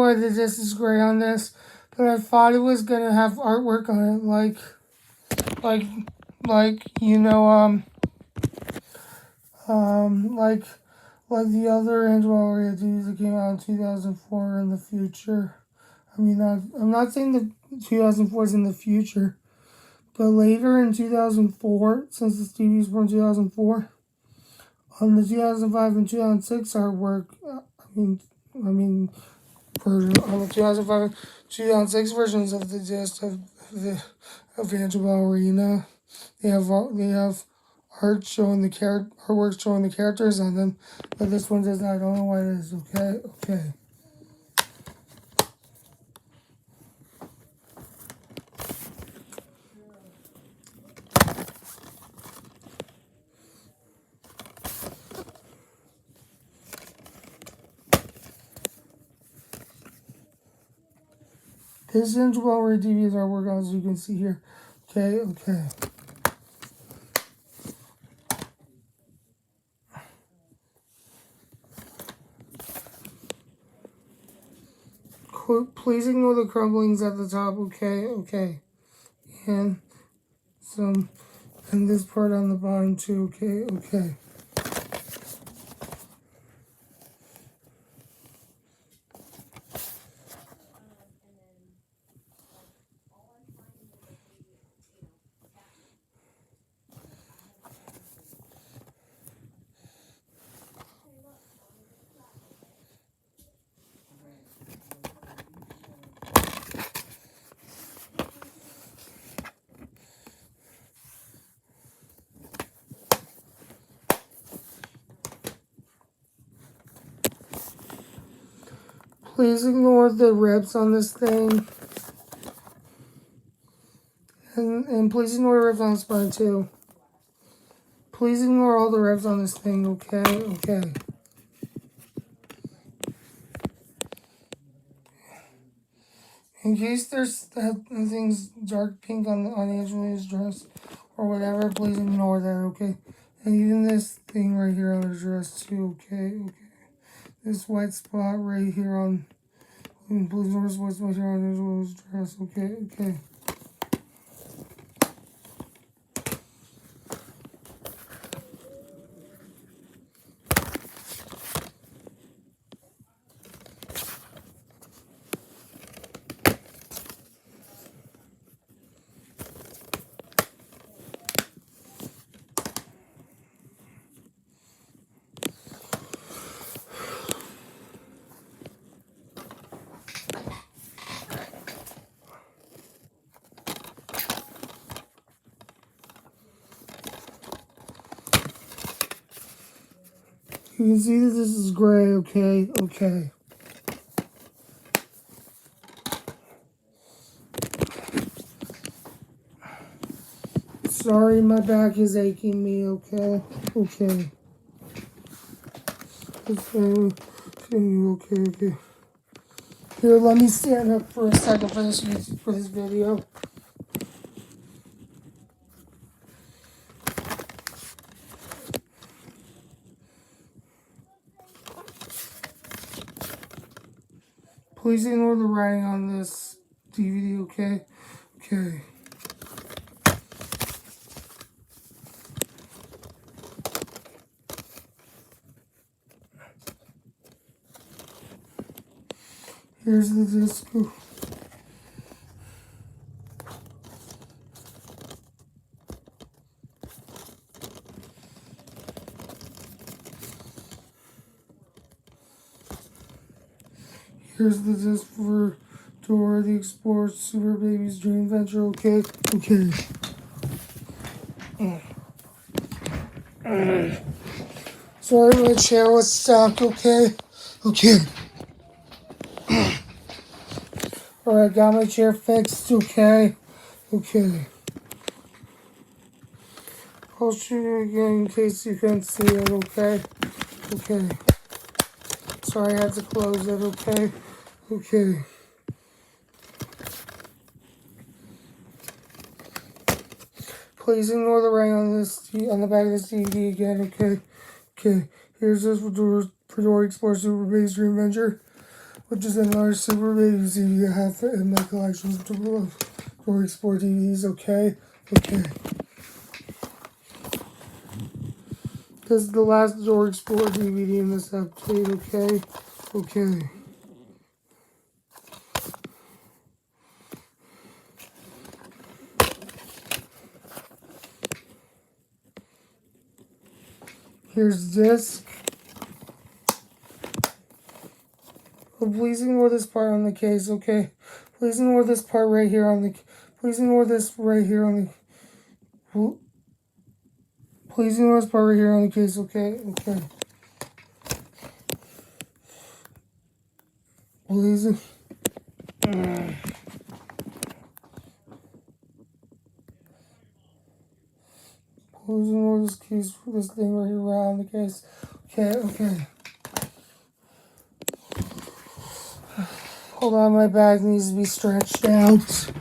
why the disc is gray on this, but I thought it was gonna have artwork on it, like you know, like the other Angelo DVDs that came out in 2004 in the future. I mean, I'm not saying that 2004 is in the future, but later in 2004, since this DVDs were in 2004, on the 2005 and 2006 artwork, I mean, version on the 2005 2006 versions of the disc of Angelo Arena, they have art showing the artwork showing the characters on them, but this one does not. I don't know why it is. Okay. This is Angelo DVD's artwork, as you can see here. Okay. Please ignore the crumblings at the top. Okay. And this part on the bottom too. Okay. Please ignore the rips on this thing. And please ignore the rips on the spine too. Please ignore all the rips on this thing, okay. In case there's things dark pink on Angela's dress or whatever, please ignore that, okay? And even this thing right here on her dress too, okay. This white spot right here on, please ignore this white spot here on Angela's dress, okay. You can see that this is gray, okay. Sorry, my back is aching me, okay. Okay. Here, let me stand up for a second for this video. Please ignore the writing on this DVD, okay? Here's the disc. Here's the disc for Dora the Explorer Super Baby's Dream Adventure, okay. Sorry, my chair was stuck, okay. Alright, got my chair fixed, okay. I'll show you again in case you can't see it, okay. Sorry, I had to close it, okay. Please ignore the writing on the back of this DVD again, okay. Here's this for Dora Explorer Super Baby's Dream Adventure. which is another super big DVD I have in my collection of Jurassic Sport DVDs. Okay, okay. This is the last Jurassic Sport DVD in this update. Okay, okay. Here's disc. Oh, please ignore this part on the case, okay? Please ignore this part right here on the. Please ignore this right here on the. Please ignore this part right here on the case, okay? Okay. Please. Please ignore this case, this thing right here around the case. Okay, okay. Hold on, my bag needs to be stretched out.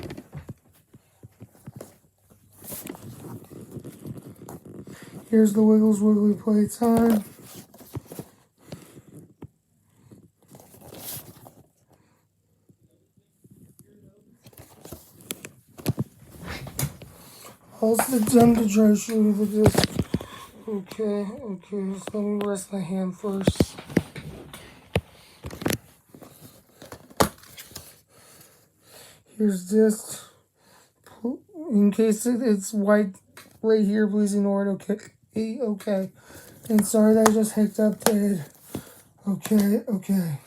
Here's the Wiggles Wiggly playtime. Also, time to try to show you the disc. Okay, okay, so let me rest my hand first. Here's this. In case it's white right here, please ignore it. Okay, okay. And sorry that I just hiccuped it. Okay, okay.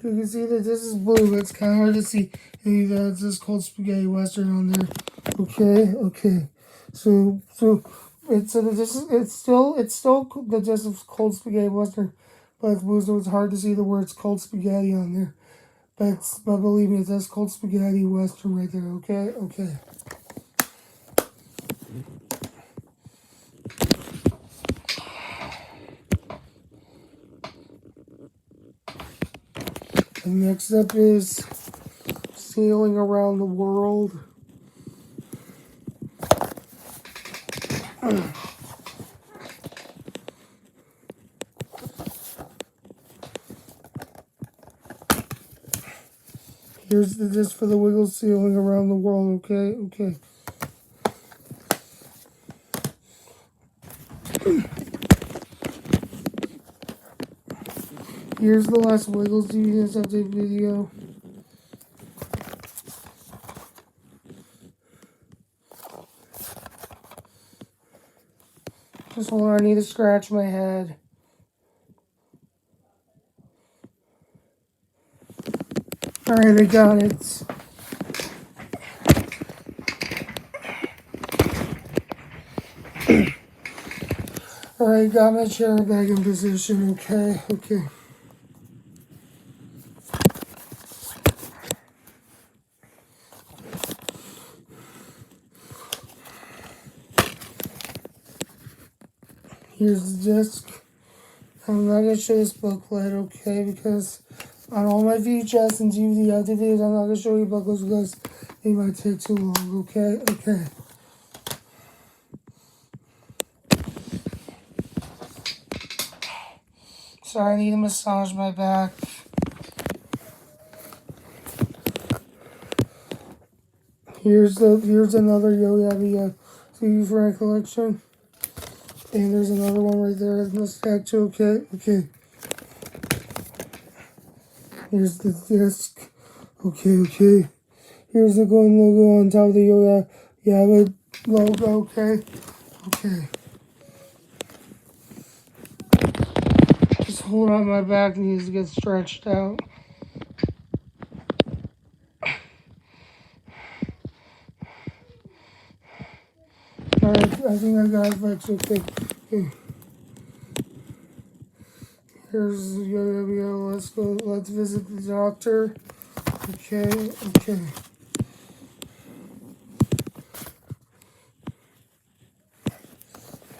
You can see that this is blue, but it's kind of hard to see. Hey, that's this cold spaghetti western on there. Okay, okay. So it's still the just of cold spaghetti western, but it's blue, so it's hard to see the words cold spaghetti on there. But believe me, it says cold spaghetti western right there. Okay, okay. And next up is Sailing Around the World. Here's the disc for the Wiggles Sailing Around the World. Okay, okay. Here's the last Wiggles DVDs update video. Just hold on, I need to scratch my head. Alright, I got it. Alright, got my chair back in position. Okay, okay. Here's the disc. I'm not going to show this booklet, okay, because on all my VHS and DVD videos, I'm not going to show you booklets because they might take too long, okay, okay. Sorry, I need to massage my back. Here's another Yo-Yabba TV Frank collection. And there's another one right there in the stack too. Okay, okay. Here's the disc. Okay, okay. Here's the golden logo on top of the Yo-Yabba logo. Okay, okay. Just hold on, my back needs to get stretched out. Alright, I think I got it fixed. Okay, okay. Here's Yo-Yabba. Let's go. Let's visit the doctor. Okay, okay.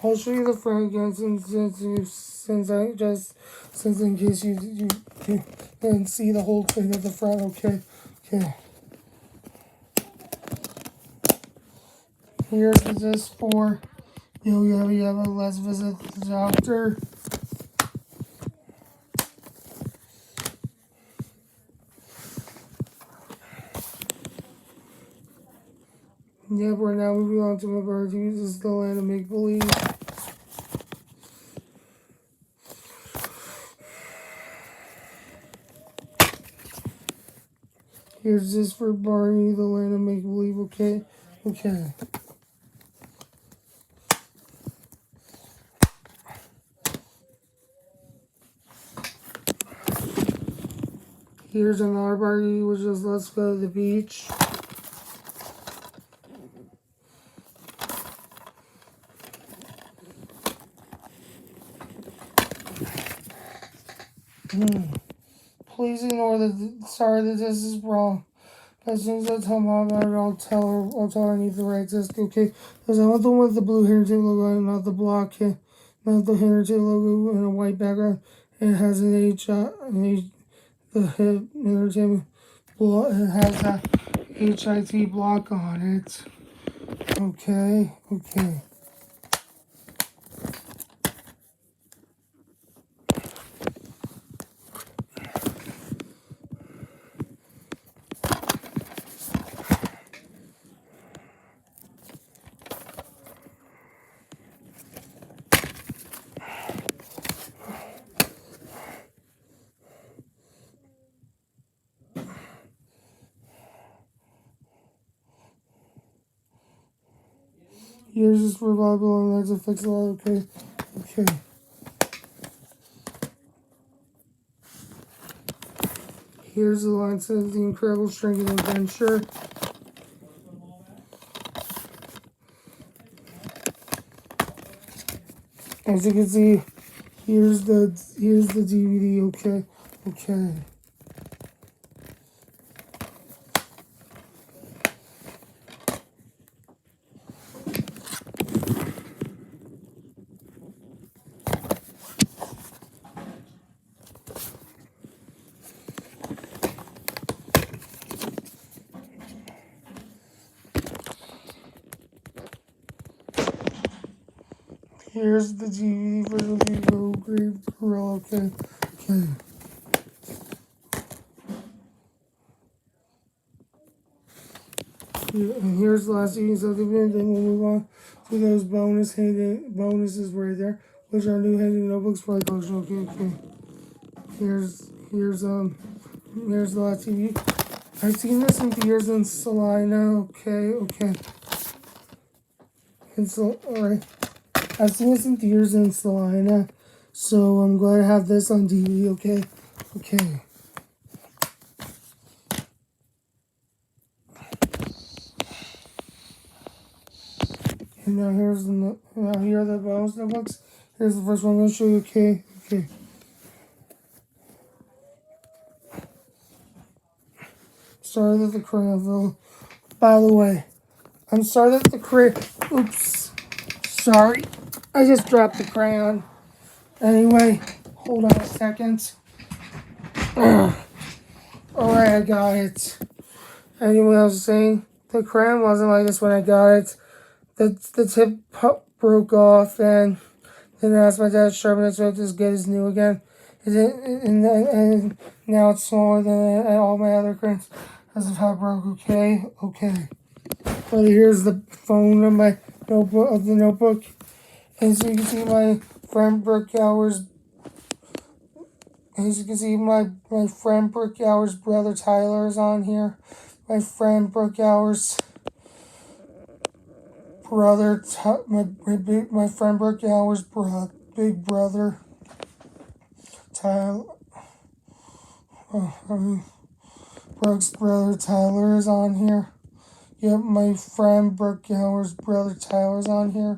I'll show you the front again since in case you didn't see the whole thing at the front. Okay, okay. Here's this for yo yabba yabba. Let's visit the doctor. Yep, we're now moving on to my birthday. This is the land of make believe. Here's this for Barney, the land of make believe. Okay, okay. Here's another party, which is let's go to the beach. Please ignore the sorry that this is wrong. But as soon as I tell Mom about it, I'll tell her I need the right disc, okay? Because I want the one with the blue Hintertail logo, not the block, not the Hintertail logo in a white background. It has an the hip entertainment block. It has a HIT block on it. Okay, okay. Here's this for volleyball and that's a fix a lot. Okay, okay. Here's the line says the incredible strength and adventure. As you can see, here's the DVD. Okay, okay. Here's the DVD for the Vivo Grave Gorilla. Okay, okay. And here's the last DVD of the video. Then we'll move on to those bonuses right there, which are new handy notebooks for the collection. Okay, okay. Here's the last TV. I've seen this in theaters in Salina. Okay, okay. And so, alright. I've seen this in theaters in Salina, so I'm glad to have this on DVD. Okay, okay. And now here are the bonus notebooks. Here's the first one I'm gonna show you. Okay, okay. Sorry that the crayon fell. By the way, I'm sorry that the crayon. Oops. Sorry, I just dropped the crayon. Anyway, hold on a second. Alright, I got it. Anyway, I was saying the crayon wasn't like this when I got it. The tip broke off, and then I asked my dad to sharpen it so it's as good as new again. And now it's smaller than all my other crayons because of how it broke. Okay, okay. But here's the phone of my notebook. And so you can see my friend Brooke Gower's. As you can see, my friend Brooke Gower's brother Tyler is on here. My friend Brooke Gower's brother, my friend Brooke Gower's big brother Tyler. Brooke's brother Tyler is on here. Yep, my friend Brooke Gower's brother Tyler's on here.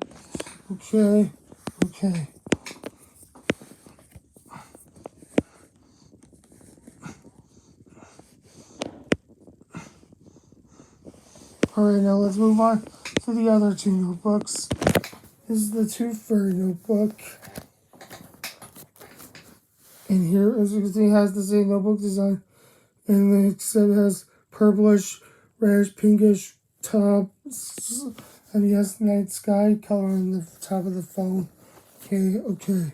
Okay, okay. Alright, now let's move on to the other two notebooks. This is the Tooth Fairy notebook. And here, as you can see, it has the same notebook design. And except it has purplish, reddish, pinkish top And yes, night sky color on the top of the phone. Okay.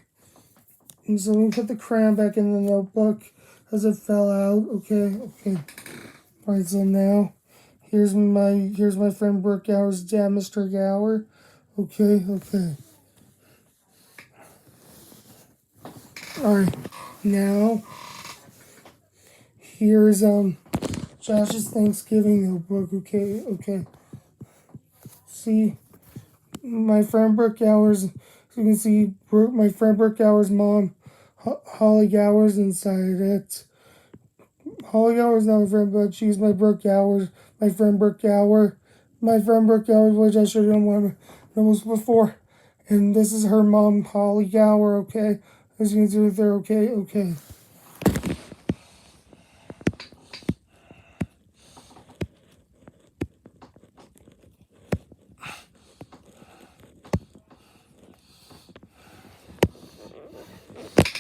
And so we put the crayon back in the notebook as it fell out. Okay. Alright, so now here's my friend Brooke Gower's dad, Mr. Gower. Okay. Alright. Now here's Josh's Thanksgiving notebook. Okay. See, my friend Brooke Gower's. So you can see my friend Brooke Gower's mom, Holly Gower's inside it. Holly Gower's not my friend, but she's my Brooke Gower's. My friend Brooke Gower. My friend Brooke Gower, which I showed you on one of my novels before. And this is her mom, Holly Gower. Okay, as you can see right there. Okay.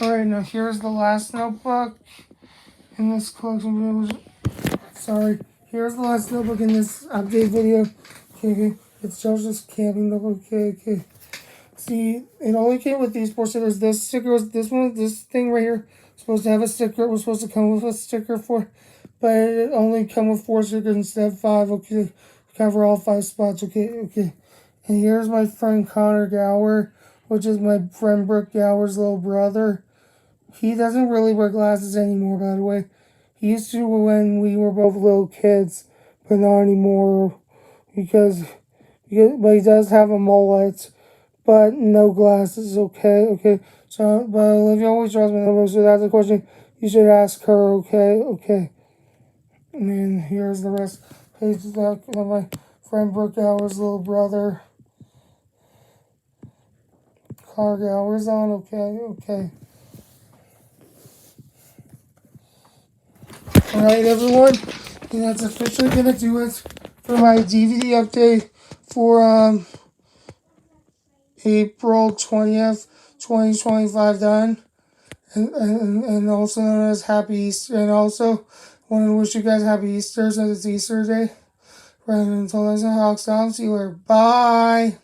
Alright, now here's the last notebook in this collection. Sorry, here's the last notebook in this update video. Okay. It's Josh's camping notebook. Okay. See, it only came with these 4 stickers. This thing right here, supposed to have a sticker. It was supposed to come with a sticker for, but it only come with 4 stickers instead of 5. Okay, cover all 5 spots. Okay. And here's my friend Connor Gower, which is my friend Brooke Gower's little brother. He doesn't really wear glasses anymore, by the way. He used to when we were both little kids, but not anymore because but he does have a mullet, but no glasses. Okay. So, but Olivia always draws my number, so that's a question you should ask her. Okay. And then here's the rest pages of my friend Brooke Gower's little brother, Car Gower's on. Okay. Alright, everyone, and that's officially gonna do it for my DVD update for April 20th, 2025 done. And also known as Happy Easter. And also want to wish you guys Happy Easter since it's Easter Day. Right, until next time, Hawks, see you later. Bye.